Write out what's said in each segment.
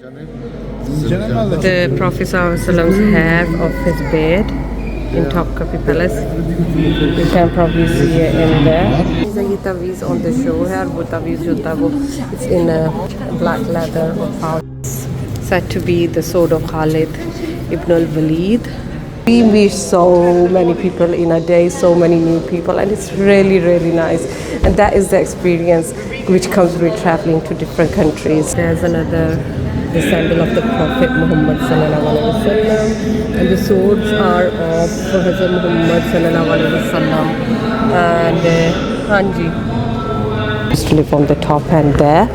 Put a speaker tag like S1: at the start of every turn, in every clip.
S1: The Prophet ﷺ's hair of his beard in Topkapi Palace. You can probably see it in there. These are ये taweez on the show है और वो taweez जो था वो it's in a black leather or powder. Said to be the sword of Khalid ibn al-Walid. We meet so many people in a day, so many new people, and it's really, really nice. And that is the experience which comes with traveling to different countries. There's another the symbol of the Prophet Muhammad sallallahu alaihi wasallam, and the swords are of Hazrat Muhammad sallallahu alaihi wasallam. And Hanji used to live on the top end there.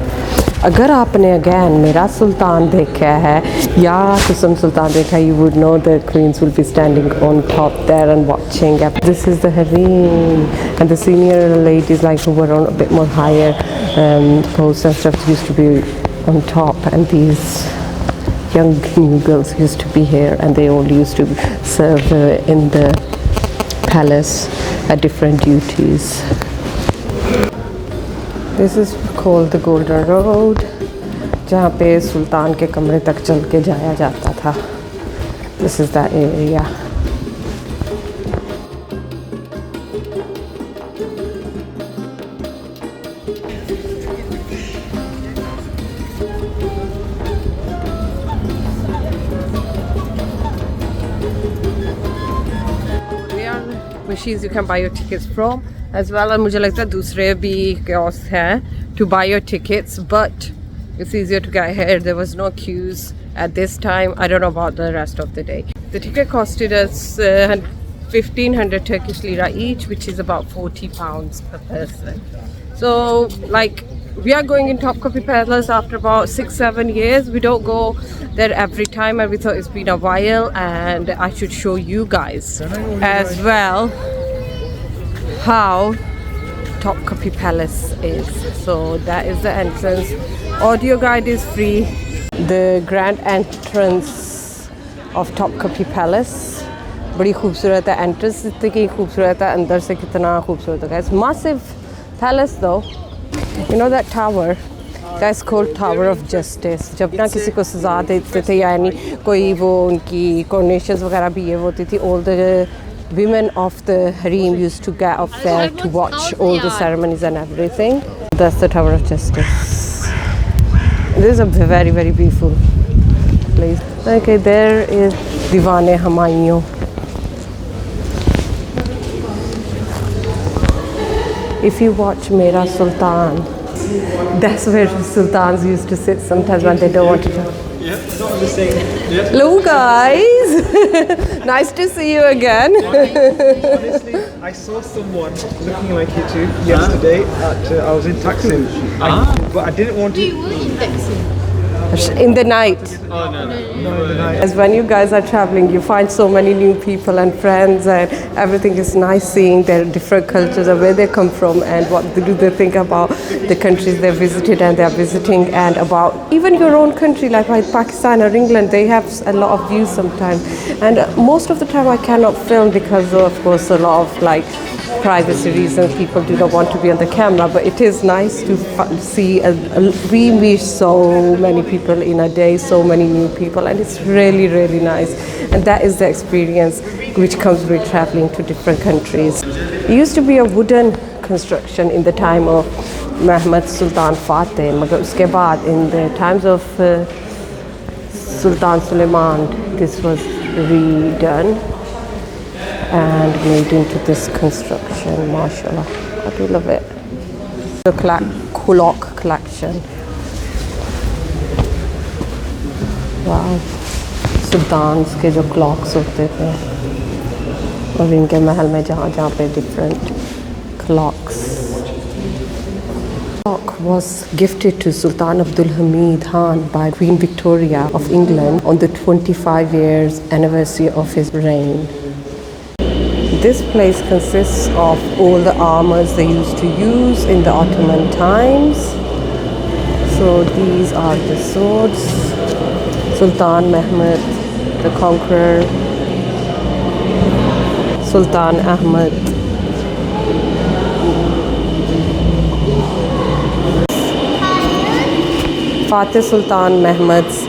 S1: अगर आपने again मेरा सुल्तान देखा है या तुम सुल्तान देखा, you would know the queens will be standing on top there and watching. This is the Hareem, and the senior ladies like who were on a bit more higher posts and stuff used to be on top, and these young new girls used to be here, and they all used to serve in the palace at different duties. This is called the Golden Road, जहाँ पे सुल्तान के कमरे तक चल के जाया जाता था. This is that area. Machines you can buy your tickets from as well, and मुझे लगता है दूसरे भी kiosks हैं to buy your tickets, but it's easier to get here. There was no queues at this time. I don't know about the rest of the day. The ticket costed us 1,500 Turkish lira each, which is about £40 per person. So like we are going in Topkapi Palace after about 6-7 years. We don't go there every time, and we thought it's been a while, and I should show you guys as well how Topkapi Palace is. So that is the entrance. Audio guide is free. The grand entrance of Topkapi Palace. बड़ी खूबसूरत है entrance, इतनी खूबसूरत है, अंदर से कितना खूबसूरत है. It's massive palace though. You know that tower? That's called Tower of Justice. जब ना किसी को सज़ा देते थे, यानी कोई वो उनकी coronations वगैरह भी ये होती थी, all the women of the Hareem used to get up there to watch all the ceremonies and everything. That's the Tower of Justice. This is a very, very beautiful place. Okay, there is Diwan-e Humayun. If you watch Mera Sultan, that's where sultans used to sit sometimes when they don't want to talk.
S2: Yeah, not on the same. Yeah.
S1: Hello guys! Nice to see you again.
S2: Honestly, I saw someone looking like you two yesterday I was in Taksim. But I didn't want to...
S3: You were in Taksim.
S1: In the night.
S2: Oh, no, in the night.
S1: As when you guys are traveling, you find so many new people and friends, and everything is nice seeing their different cultures and where they come from and what do they think about the countries they visited and they are visiting, and about even your own country, like Pakistan or England. They have a lot of views sometimes, and most of the time I cannot film because of course a lot of like privacy reasons. People do not want to be on the camera, but it is nice to see we meet so many people in a day, so many new people, and it's really, really nice. And that is the experience which comes with traveling to different countries. It used to be a wooden construction in the time of Muhammad Sultan Fateh, magar uske baad in the times of Sultan Suleiman this was redone and made into this construction. Mashallah, I do love it. The clock collection. Wow, Sultans के जो clocks होते थे और इनके महल में जहाँ पे different clocks. Clock was gifted to Sultan Abdul Hamid Khan by Queen Victoria of England on the 25 years anniversary of his reign. This place consists of all the armors they used to use in the Ottoman times. So these are the swords. Sultan Mehmed the Conqueror, Sultan Ahmed, Fateh Sultan Mehmed's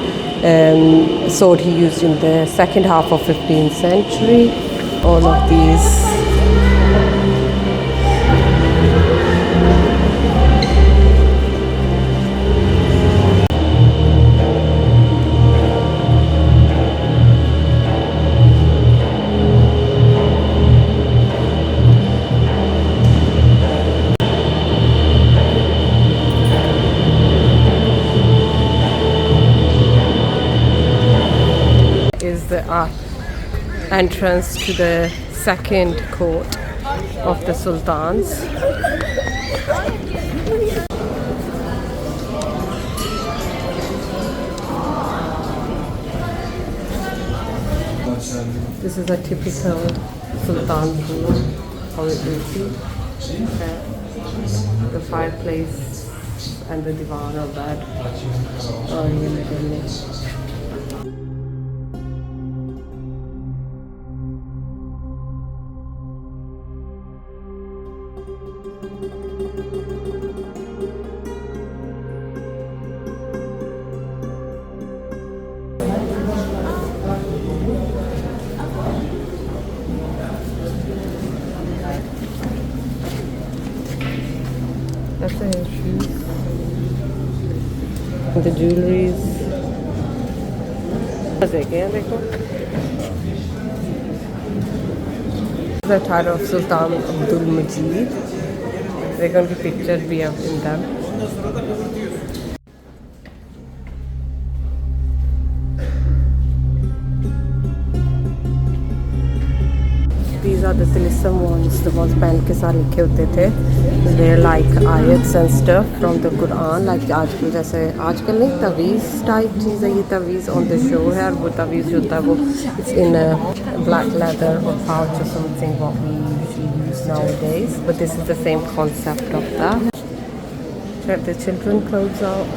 S1: sword he used in the second half of 15th century. All of these. Is the entrance to the second court of the Sultans. This is a typical Sultan room, how it will be. The fireplace and the divan or bed are in the middle. That's the shoes. And the jewelries. The title of Sultan Abdul Majid. They're going to be pictured in them. These are the Tilisam ones, the ones pen ke saath likhe hote the. They're like ayats and stuff from the Quran, like आजकल जैसे आजकल नहीं taweez type चीज़ है ये taweez on the show है और वो taweez जो होता है वो it's in a black leather or pouch or something what we usually use nowadays, but this is the same concept of that. Check the children clothes out.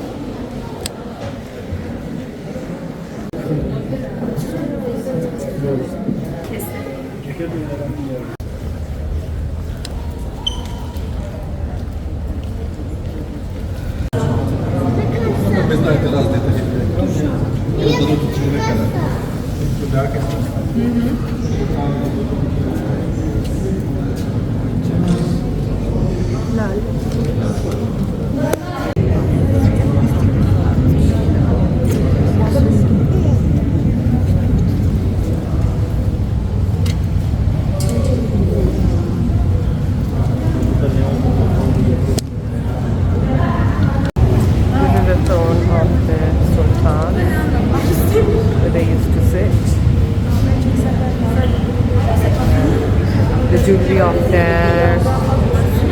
S1: Jewelry of their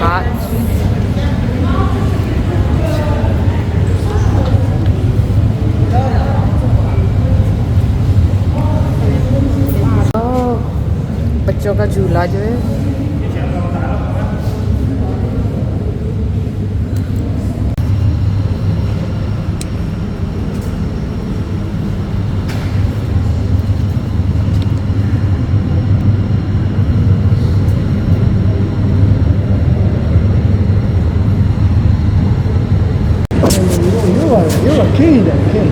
S1: hats. Oh, बच्चों का झूला जो है
S2: You're a king then, king.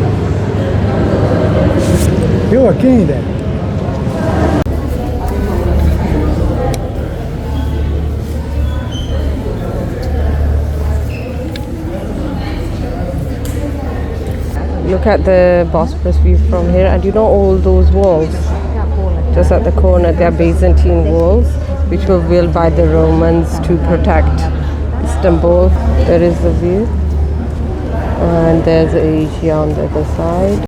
S2: You're a king then.
S1: Look at the Bosphorus view from here, and you know all those walls just at the corner, they are Byzantine walls which were built by the Romans to protect Istanbul. There is the view. And there's Asia on the other side.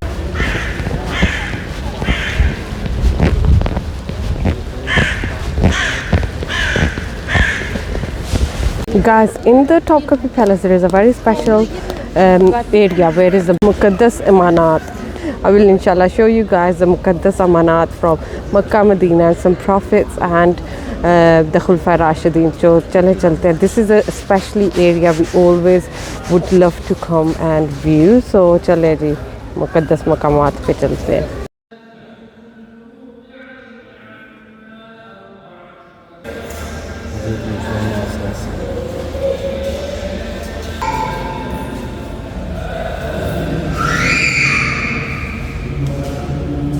S1: Guys, in the Topkapi Palace there is a very special area where is the Muqaddas Amanat. I will inshallah show you guys the Muqaddas Amanat from Makkah, Medina and some prophets and the Khulafai Rashidin. So chalte. This is a especially area we always would love to come and view. So chale ji Muqaddas Maqamat pe chalte hain.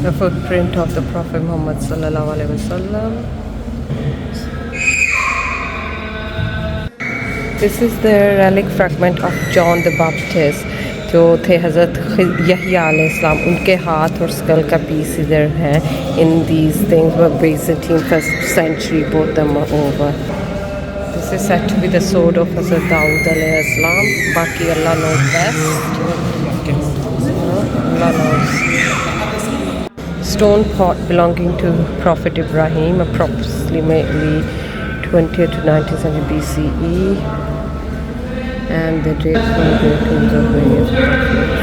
S1: The footprint of the Prophet Muhammad sallallahu alaihi wasallam. This is the relic fragment of John the Baptist, जो थे हज़रत यहया अलैहिस्सलाम, उनके हाथ और school का piece इधर है. In these things were Byzantine first century, both them are over. This is said to be the sword of Hazrat Dawood alayhi Baki Allah knows best. Allah knows. Stone pot belonging to Prophet Ibrahim, approximately 20th to 19th century BCE. And the date from the tombs of various prophets.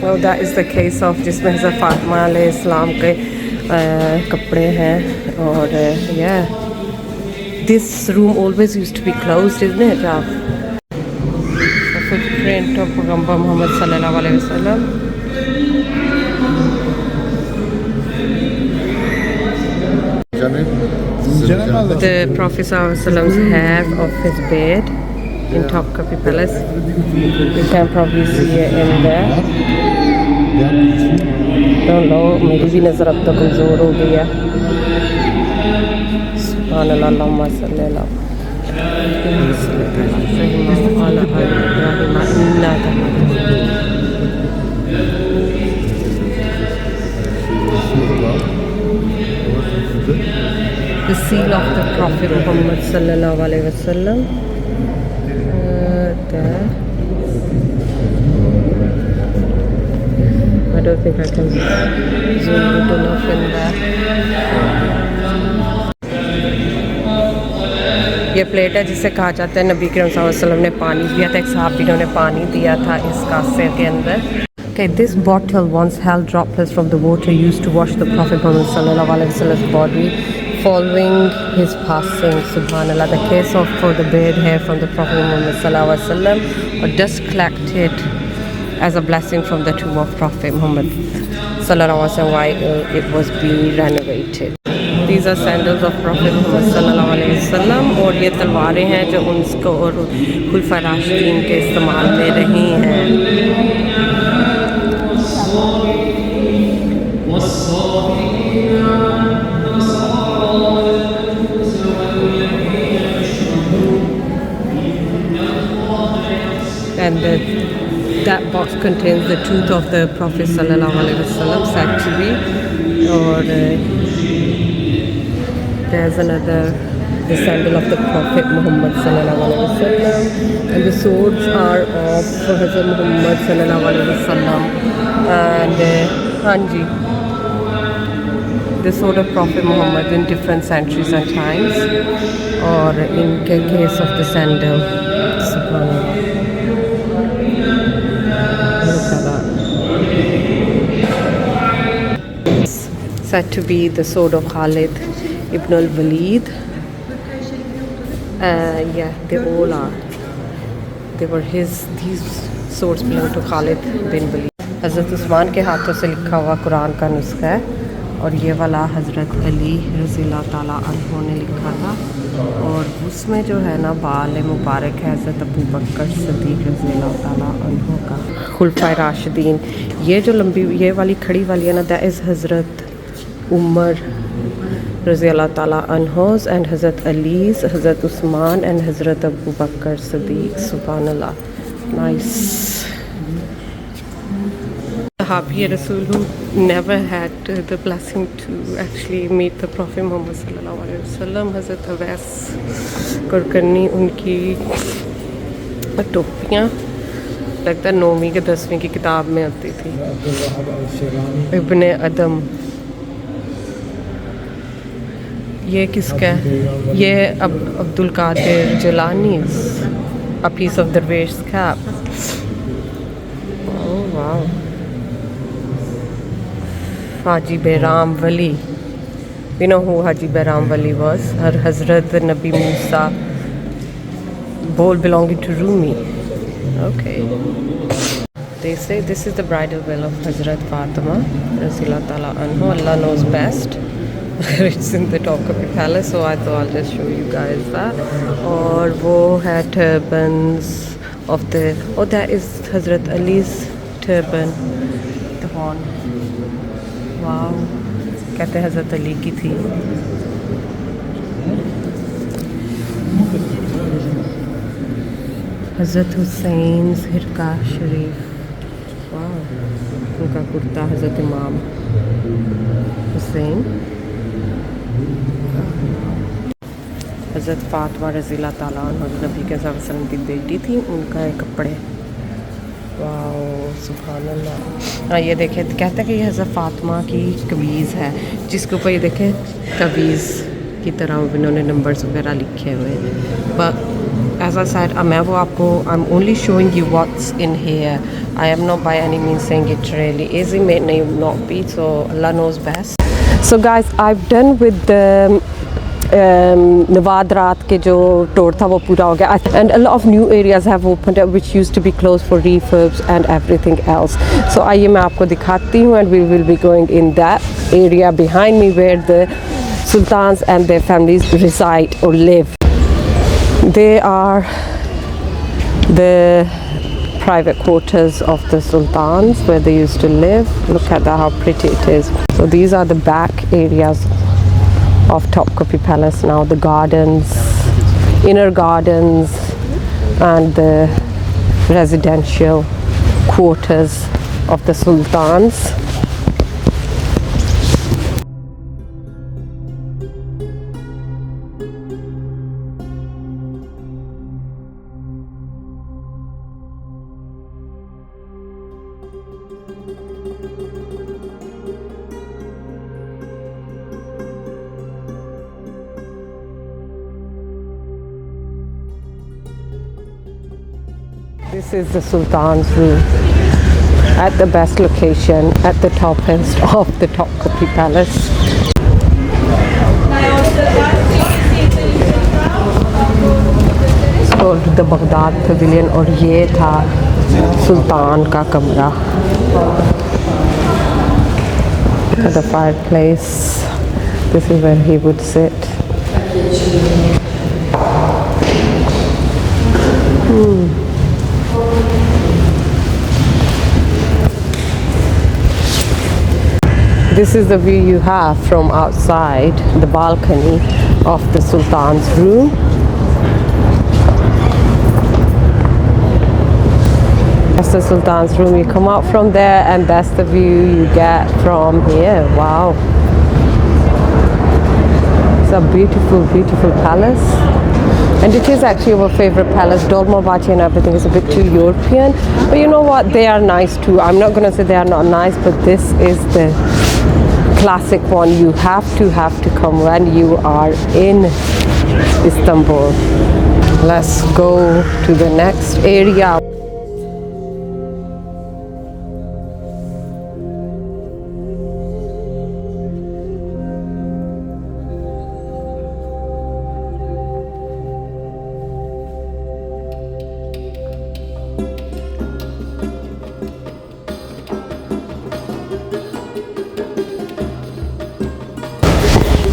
S1: Oh, that is the case of जिसमें हज़रत फातिमा अलैहिस्सलाम के कपड़े हैं और yeah, this room always used to be closed, isn't it? The footprint of Muhammad Muhammad sallallahu alaihi wasallam. The Prophet sallallahu hair of his bed in Topkapi Palace. You can probably see it in there. Don't know, मेरी भी नज़र अब तो कमज़ोर हो गई है. सुभान अल्लाह, अल्लाहुम्मा सल्ली अला The seal of the Prophet Muhammad sallallahu alaihi wasallam. There. I don't think I can zoom it enough in there. ये प्लेट है जिसे कहा जाता है नबी करीम सल्लल्लाहु अलैहि वसल्लम ने पानी दिया था. एक साहबी ने पानी दिया था इस कासे के अंदर. Okay, this bottle once held droplets from the water used to wash the Prophet Muhammad sallallahu alaihi wasallam's body following his passing. Subhanallah, the case of for the beard hair from the Prophet Muhammad sallallahu alaihi wasallam, or dust collected as a blessing from the tomb of Prophet Muhammad sallallahu alaihi wasallam while it was being renovated. These are sandals of Prophet Muhammad sallallahu alaihi wasallam, और ये तलवारें हैं जो उनको और खुलफा राशिदीन के इस्तेमाल में रही हैं. And that box contains the tooth of the Prophet sallallahu alaihi wasallam, said to be, or there's another, the sandal of the Prophet Muhammad sallallahu alaihi wasallam, and the swords are of Hazrat Muhammad sallallahu alaihi wasallam, and Hanji, the sword of Prophet Muhammad in different centuries and times, or in case of the sandal. Subhanallah. Said to be the sword of Khalid ibn al-Walid. Yeah, they all are. They were his. These swords belong to Khalid bin Walid. हज़रत उस्मान के हाथों से लिखा हुआ कुरान का नुस्खा है, और ये वाला हज़रत अली रज़ियल्लाहु ताला अन्हु ने लिखा था, और उसमें जो है ना बाल मुबारक है हज़रत अबू बकर सिद्दीक़ रज़ियल्लाहु ताला अन्हु का, खुलफाए राशिदीन. ये जो लंबी ये वाली खड़ी वाली है ना, दैट इज़ हज़रत उमर रज़ियल्लाहु ताला अन्हुस, एंड हज़रत अलीज़, हज़रत उस्मान, एंड हज़रत अबू बकर सिद्दीक़. सुभान अल्लाह. Nice. Sahabi Rasul who never had the blessing to actually meet the Prophet Muhammad sallallahu alaihi wasallam, Hazrat Awais Kurkani, उनकी टोपियाँ लगता है 9वीं के 10वीं की किताब में आती थी. इब्ने अदम, ये किसका है? ये Abdul Qadir Jilani, a piece of Dervish's cap. Oh wow. Haji Behram Wali. We know who Haji Behram Wali was. Her Hazrat Nabi Musa, bowl belonging to Rumi. Okay. They say this is the bridal veil of Hazrat Fatima Razillah Ta'ala Anhu. Allah knows best. It's in the Topkapi Palace, so I thought I'll just show you guys that. और वो है turbans of the, oh that is Hazrat Ali's turban, the horn. Wow, कहते हैं Hazrat Ali की थी. Hazrat Hussein's हिरका शरीफ. वाह, उनका कुर्ता हज़रत इमाम हुसैन. हज़रत फ़ातिमा रज़ियल्लाहु ताला अन्हा नबी के वसल्लम की बेटी थी, उनका ये कपड़े. वाह सुभान अल्लाह. हाँ ये देखें, कहते हैं कि ये हज़रत फ़ातिमा की कमीज़ है, जिसके ऊपर ये देखें कमीज़ की तरह इन्होंने नंबर्स वगैरह लिखे हुए हैं. बट as I said, मैं वो आपको I'm only showing you what's in here. I am not by any means saying it really is. It may not be, so Allah knows best. So guys, I've done with the नवाद रात के जो tour था वो पूरा हो गया. And a lot of new areas have opened up which used to be closed for refurbs and everything else. So आइए मैं आपको दिखाती हूँ, and we will be going in that area behind me where the Sultans and their families reside or live. They are the private quarters of the Sultans where they used to live. Look at that, how pretty it is. So these are the back areas of Topkapi Palace now. The gardens, inner gardens, and the residential quarters of the Sultans. This is the Sultan's room at the best location at the top end of the Topkapi Palace. It's called the Baghdad Pavilion, और ये था सुल्तान का कमरा. At the fireplace, this is where he would sit. This is the view you have from outside the balcony of the Sultan's room. That's the Sultan's room. You come out from there and that's the view you get from here. Wow. It's a beautiful, beautiful palace. And it is actually our favorite palace. Dolmabahce and everything is a bit too European. But you know what? They are nice too. I'm not going to say they are not nice, but this is the classic one. You have to come when you are in Istanbul. Let's go to the next area.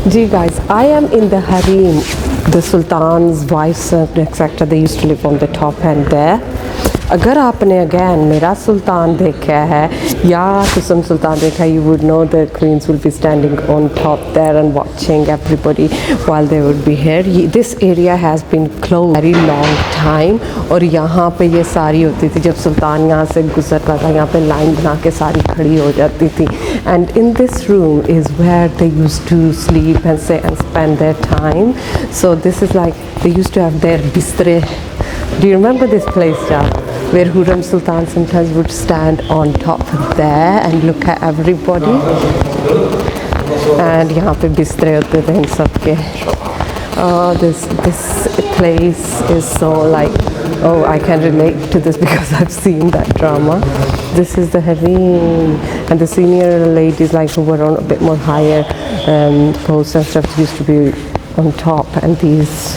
S1: Gee guys, I am in the Hareem, the Sultan's wives etc. They used to live on the top end there. अगर आपने again मेरा सुल्तान देखा है या कुसुम सुल्तान देखा, you would know the queens will be standing on top there and watching everybody while they would be here. This area has been closed very long time, और यहाँ पे ये सारी होती थी जब सुल्तान यहाँ से गुजरता था, यहाँ पे लाइन बना के सारी खड़ी हो जाती थी. And in this room is where they used to sleep and stay and spend their time. So this is like they used to have their bistre. Do you remember this place, Jah? Where Hurrem Sultan sometimes would stand on top there and look at everybody. And यहाँ पे बिस्तरे होते थे इन सब के. Oh, this place is so like, oh, I can relate to this because I've seen that drama. This is the Hareem, and the senior ladies like who were on a bit more higher posts and stuff used to be on top, and these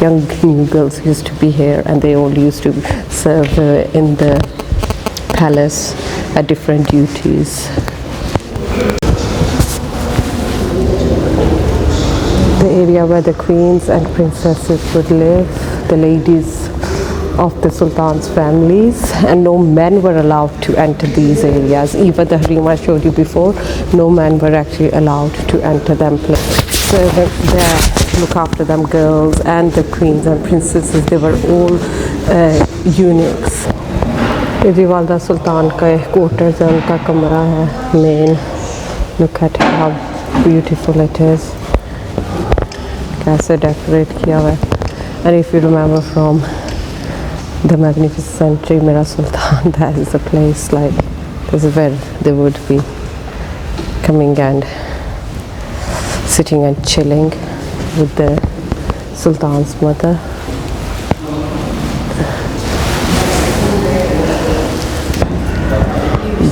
S1: young new girls used to be here, and they all used to serve in the palace at different duties. area where the queens and princesses would live, the ladies of the Sultan's families, and no men were allowed to enter these areas. Even the Hareem I showed you before, no men were actually allowed to enter them. So they look after them girls, and the queens and princesses, they were all eunuchs. ये वालदा सुल्तान का quarters है, उनका कमरा है main. Look at how beautiful it is. कैसे decorate किया हुआ है. And if you remember from the magnificent century, Mira Sultan, that is a place like this is where they would be coming and sitting and chilling with the Sultan's mother.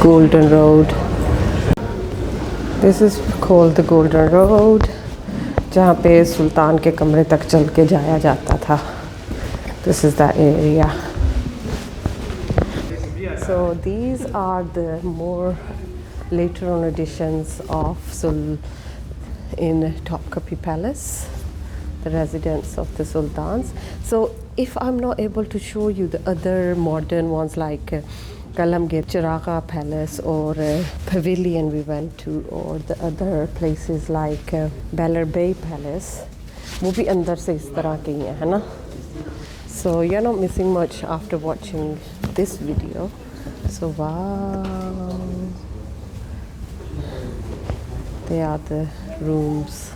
S1: Golden Road. This is called the Golden Road, जहाँ पे सुल्तान के कमरे तक चल के जाया जाता था. This is that area. So these are the more later on additions of in Topkapi Palace, the residence of the Sultans. So if I'm not able to show you the other modern ones like Kalamgir Chiraga Palace or Pavilion we went to, or the other places like Beller Bay Palace, वो भी अंदर से इस तरह की है ना. So you're not missing much after watching this video. So wow, they are the rooms.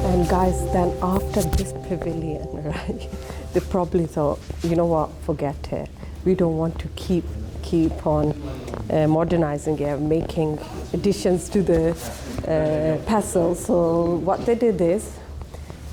S1: And guys, then after this pavilion, right, they probably thought, you know what, forget it. We don't want to keep on modernizing it, making additions to the castle. So what they did is,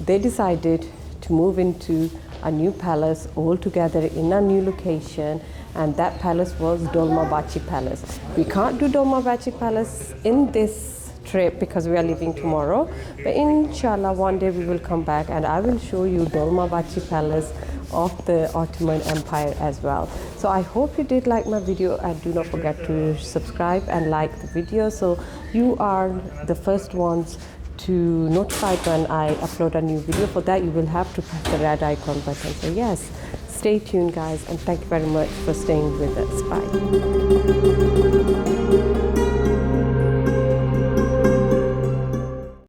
S1: they decided to move into a new palace altogether in a new location, and that palace was Dolmabahce Palace. We can't do Dolmabahce Palace in this trip because we are leaving tomorrow, but inshallah one day we will come back and I will show you Dolmabahce Palace of the Ottoman Empire as well. So I hope you did like my video, and do not forget to subscribe and like the video so you are the first ones to notify when I upload a new video. For that you will have to press the red icon button. So yes, stay tuned guys, and thank you very much for staying with us. Bye.